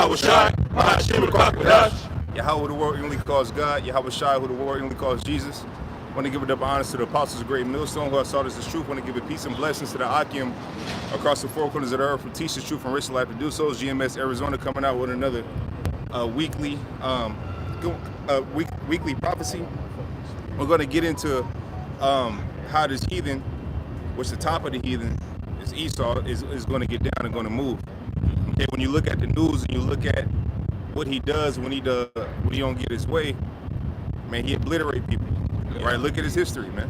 Yahweh Shai, Mahashim Kwakadash. Yahweh, who the world only calls God. Yahweh Shai, who the world only calls Jesus. I want to give it up honors to the apostles of Great Millstone, who have sought us as truth. I want to give it peace and blessings to the Akim across the four corners of the earth, who teach the truth and rich life to do so. GMS Arizona coming out with another weekly prophecy. We're going to get into how this heathen, which the top of the heathen is Esau, is going to get down and going to move. Okay, when you look at the news and you look at what he does when he don't get his way, man, he obliterate people. Right? Look at his history, man.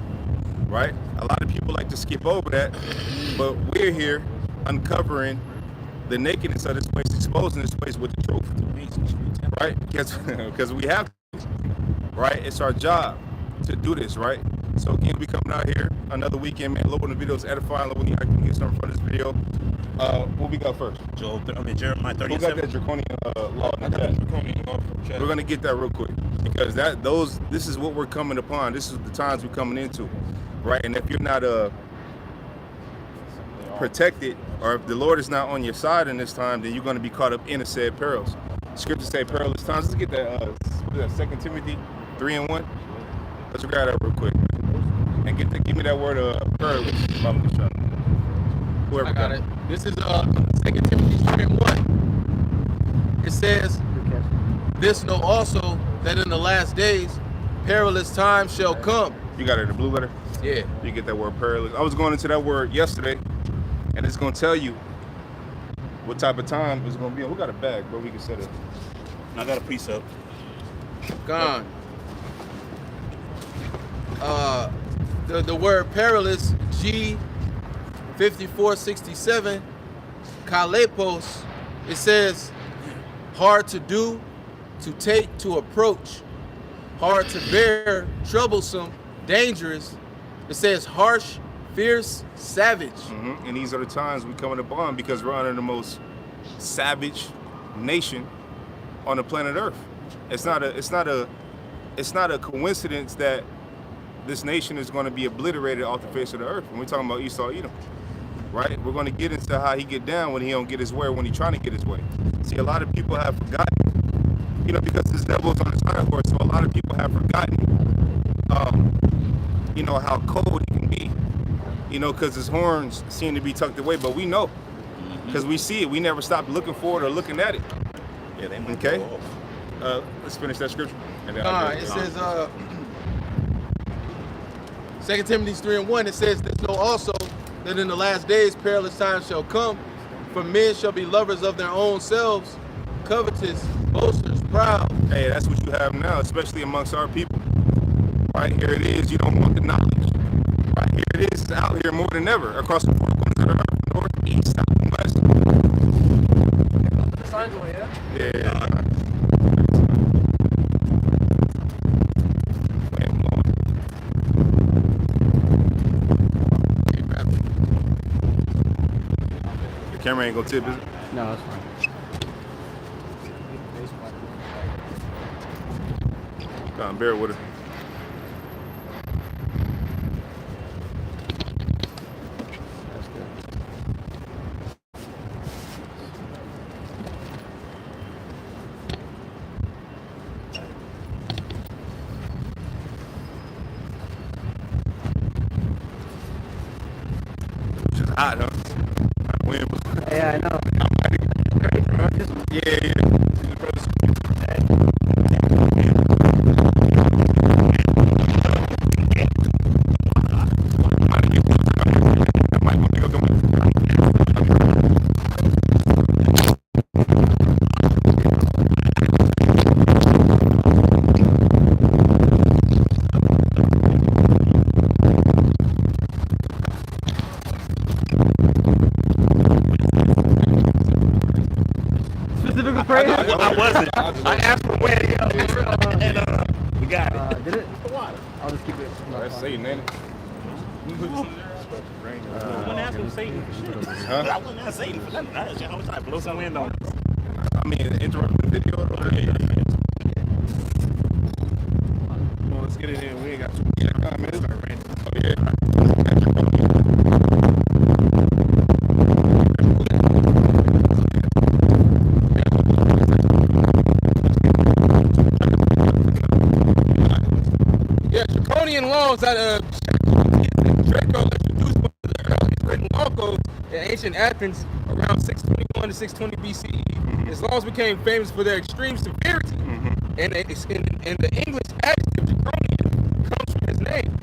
Right? A lot of people like to skip over that, but we're here uncovering the nakedness of this place, exposing this place with the truth. Right? Because we have to. Right? It's our job to do this, right? So again, we coming out here another weekend, man. Love when the video is edifying. Love when I can get something from this video. What we got first? Jeremiah 37. Who got that draconian law? Draconian law. We're gonna get that real quick because this is what we're coming upon. This is the times we're coming into, right? And if you're not protected, or if the Lord is not on your side in this time, then you're going to be caught up in the said perils. Scriptures say perilous times. Let's get that. 2 Timothy 3:1. Let's grab that real quick and give me that word perilous. Whoever I got it. This is 2 Timothy 3:1. It says, "This know also that in the last days perilous times shall come." You got it, the blue letter? Yeah. You get that word perilous. I was going into that word yesterday, and it's going to tell you what type of time it's going to be. We got a bag, bro. We can set it. I got a precept. Gone. The word perilous, G5467, kalepos, it says hard to do, to take, to approach, hard to bear, troublesome, dangerous. It says harsh, fierce, savage. And these are the times we're coming upon because we're under the most savage nation on the planet Earth. It's not a coincidence that this nation is going to be obliterated off the face of the earth. When we're talking about Esau, Edom, right? We're going to get into how he get down when he don't get his way, or when he's trying to get his way. See, a lot of people have forgotten, because this devil's on his hind horse. So a lot of people have forgotten, how cold he can be, because his horns seem to be tucked away. But we know, because we see it. We never stop looking for it or looking at it. Yeah, they might Okay. go off. Let's finish that scripture. And then It says 2 Timothy 3:1, it says, "This know also that in the last days perilous times shall come, for men shall be lovers of their own selves, covetous, boasters, proud." Hey, that's what you have now, especially amongst our people. Right here it is. You don't want the knowledge. Right here it is. It's out here more than ever across the four corners of the earth, north, east, south, and west. Yeah. The camera ain't gonna tip, is it? No, that's fine. Come on, bear it with her. Hot, huh? Wind was. Yeah, I know. Yeah. I wasn't. I asked for where to go. And we got it. Did it? I'll just keep it. That's Satan, ain't it? I wouldn't ask for Satan for shit. I wouldn't ask Satan for nothing. I was trying to blow some wind on it. I mean, interrupt the video. Come on, let's get it in. We ain't got too much time, man. Oh, yeah. draconian laws that Draco introduced one of the earliest written law codes in ancient Athens around 621 to 620 BCE. His laws became famous for their extreme severity, and the English adjective draconian comes from his name.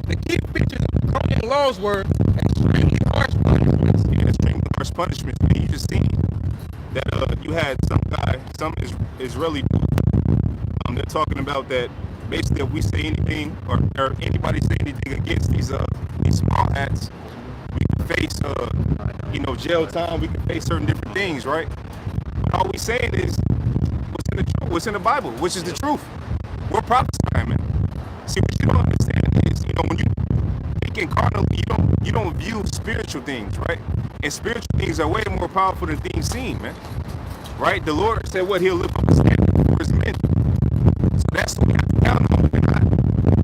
The key features of draconian laws were extremely harsh punishments. Yeah, extremely harsh punishments. Man, you just seen that you had some Israeli dude. They're talking about that basically if we say anything or anybody say anything against these small acts, we can face jail time. We can face certain different things, right? But all we saying is what's in the Bible, which is the truth. We're prophesying, man. See, what you don't understand is, when you thinking carnally, you don't view spiritual things, right? And spiritual things are way more powerful than things seen, man. Right? The Lord said what He'll lift up His hand for His men. So that's what we have to count on. We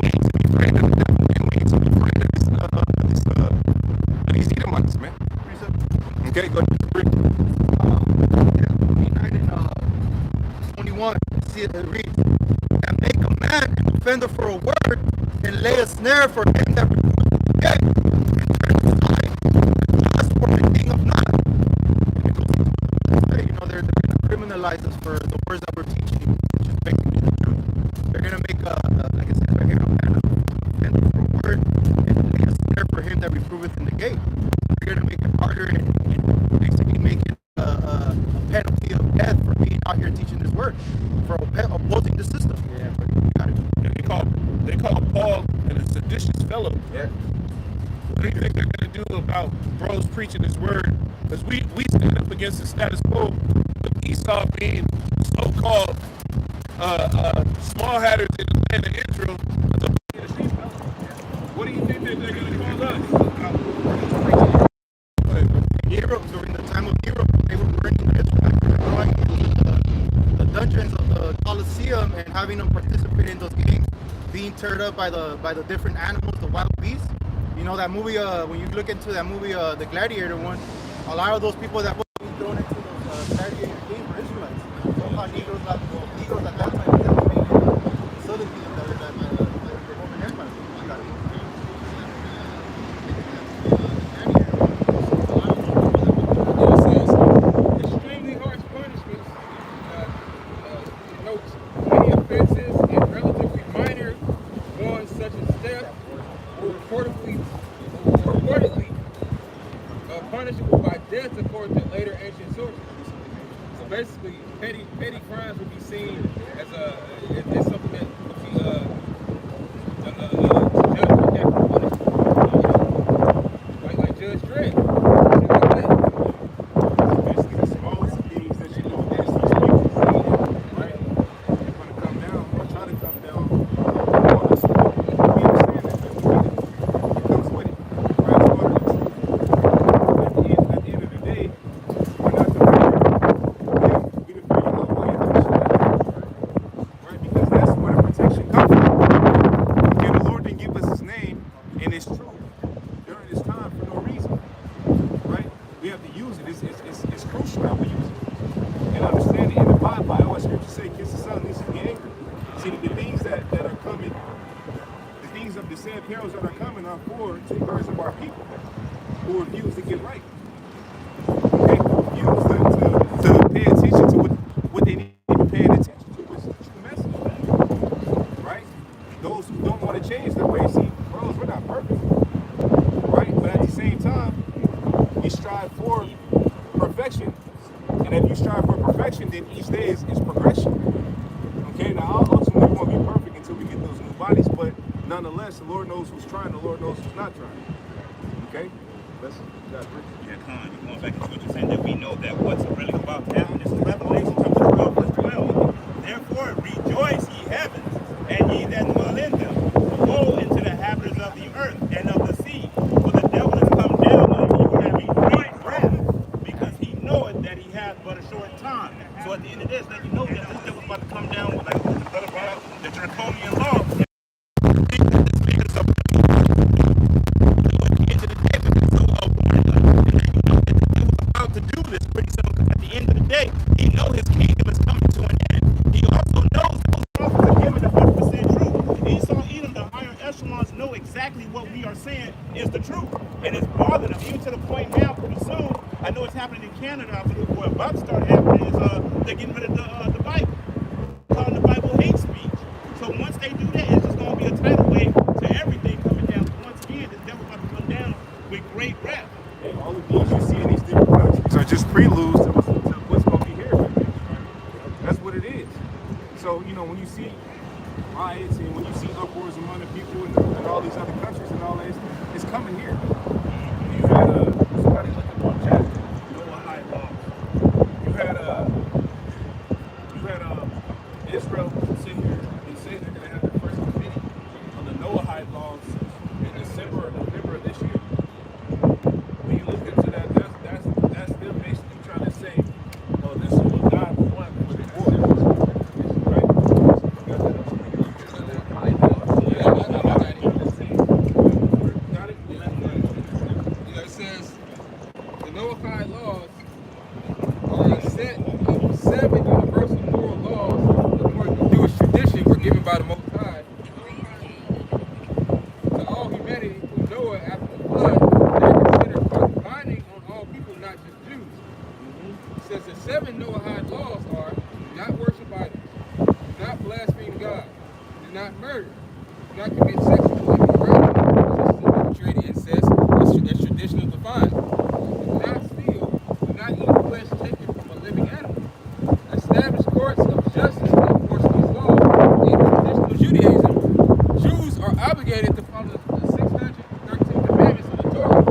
ain't to be afraid of the devil, and we ain't to be afraid of these Edomites, man. Okay, go ahead. In 21, see it reads, and make a man an offender for a word, and lay a snare for him that reproves the gate, and turn aside, just for the king of not. They're going to criminalize us for the words that we're teaching, which is basically the truth. They're going to make, like I said right here, a man an offender for a word, and lay a snare for him that reproveth in the gate. They're going to make it harder and basically make it a penalty of death for being out here teaching this word, for opposing the system. Yeah, but you got it. Yeah, they call Paul a seditious fellow. Yeah. What do you think they're going to do about bros preaching this word? Because we stand up against the status quo with Esau being so-called small hatters in the land of Israel. What do you think that they're going to call us? Nero, during the time of Nero, they were burning the Israelites, throwing the dungeons of the Colosseum and having them participate in those games, being turned up by the different animals, the wild beasts. You know that movie, when you look into that movie, the Gladiator one, a lot of those people that were thrown into those Gladiator games were Israelites. So-called Negroes at that time participated in southern kingdom that were by the Roman Empire. You got it. Extremely harsh punishments denotes many offenses and relatively minor ones such as theft were reportedly punishable by death according to later ancient sources. So basically, petty crimes would be seen as something that would be judged with capital punishment, like Judge Dredd. Basically, the smallest things that there's these people, right? They're going to come down or try to come down on us. We understand that, but we get it. It comes with it. Right? It's part of the truth. At the end of the day, we're not the we the freedom of way of right? Because that's where the protection comes from. And the Lord didn't give us His name and His truth during this time for no reason. Right? We have to use it. It's crucial how we use it. And understand it in the Bible. I always scripture say, kiss the son, lest he be angry. See, the things that are coming, the things of the sad perils that are coming are for 2/3 of our people who refuse to get right. Okay? Who refuse to pay attention to what they need to be paying attention to, which is the true message. Right? Those who don't want to change their ways. See, bros, we're not perfect. Right? But at the same time, we strive for perfection. And if you strive for perfection, then each day is progression. Okay, now ultimately we won't be perfect until we get those new bodies, but nonetheless, the Lord knows who's trying, the Lord knows who's not trying. Okay? Yeah, Con, you're going back into what you're saying, that we know that what's really about to happen. This is Revelation chapter 12, verse 12. Therefore rejoice, ye heavens, and ye that dwell in them. Woe into the inhabitants of the earth and of the sea, for the devil is come down on you having great wrath, because he knoweth that he hath but a short time. So at the end of this, let you know that this devil's about to come down with, like the draconian law. To do this pretty soon, because at the end of the day, he knows his kingdom is coming to an end. He also knows those prophets are given the 100% truth. Esau, Edom, the higher echelon they're getting rid of the Bible, calling the Bible hate speech. So once they do that, it's just going to be a tidal wave to everything coming down. Once again, this devil about to come down with great wrath. And all of these you see in these different countries are just preludes to what's going to be here. That's what it is. So, you know, when you see riots and when you see uproars among the people in all these other countries and all that, it's coming here. You had somebody looking on chat, Noah High laws. You had Israel sit here and say they're going to have the first committee on the Noahide laws in December or November of this year. When you look into that, that's them basically trying to say, oh, this is what God wants for the world. Right? It says the Noahide laws are a set of 7 universal moral laws according to Jewish tradition were given by the Most High to all humanity through Noah after the flood. They're considered binding on all people, not just Jews. It says the 7 Noahide laws are: do not worship idols, do not blaspheme God, do not murder, do not commit sexual immorality, incest, as traditional defined. Do not steal, do not eat flesh taken from a living animal. Establish courts of justice and enforce these laws. In traditional Judaism, Jews are obligated to follow the 613 commandments of the Torah.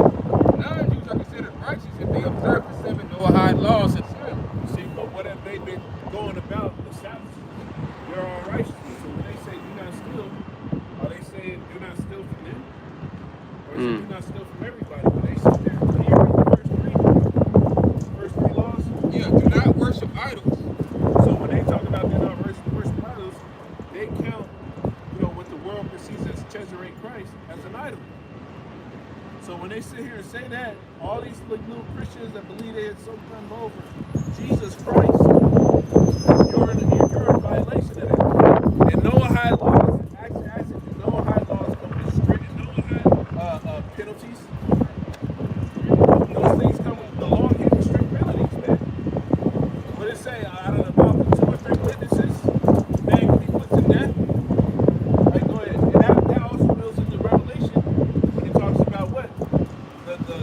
Non-Jews are considered righteous if they observe the 7 Noahide laws and sin. See, but what have they been going about the Sabbath? They're all righteous. So when they say do not steal, are they saying do not steal from them? Or is it do not steal from everybody? When they sit there and hear the first three laws? Yeah, do not worship idols. So when they talk about do not worship idols, they count, you know, what the world perceives as Cesare Christ as an idol. So when they sit here and say that, all these little Christians that believe they had some come over Jesus Christ, you're in violation of that. And Noahide laws, actually, Noahide laws come with strict penalties. Those things come with the law and strict penalties, man. What it say? Out of the mouth of 2 or 3 witnesses, man can be put to death. Right, go ahead. And that also builds into Revelation when it talks about what? The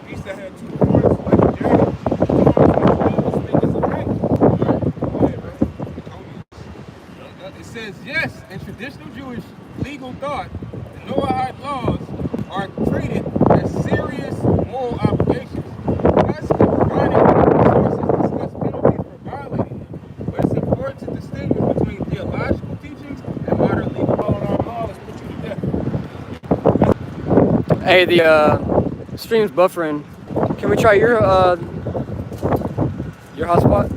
beast that had 2 horns like a dragon, 2 horns like a snake as a dragon. Go ahead, man. It says, yes, in traditional Jewish legal thought, the Noahide laws are treated as serious moral obligations. Thus, providing sources discuss penalties for violating them. But it's important to distinguish between theological teachings and modern legal law. Let's put you to death. Hey, the stream's buffering. Can we try your hotspot?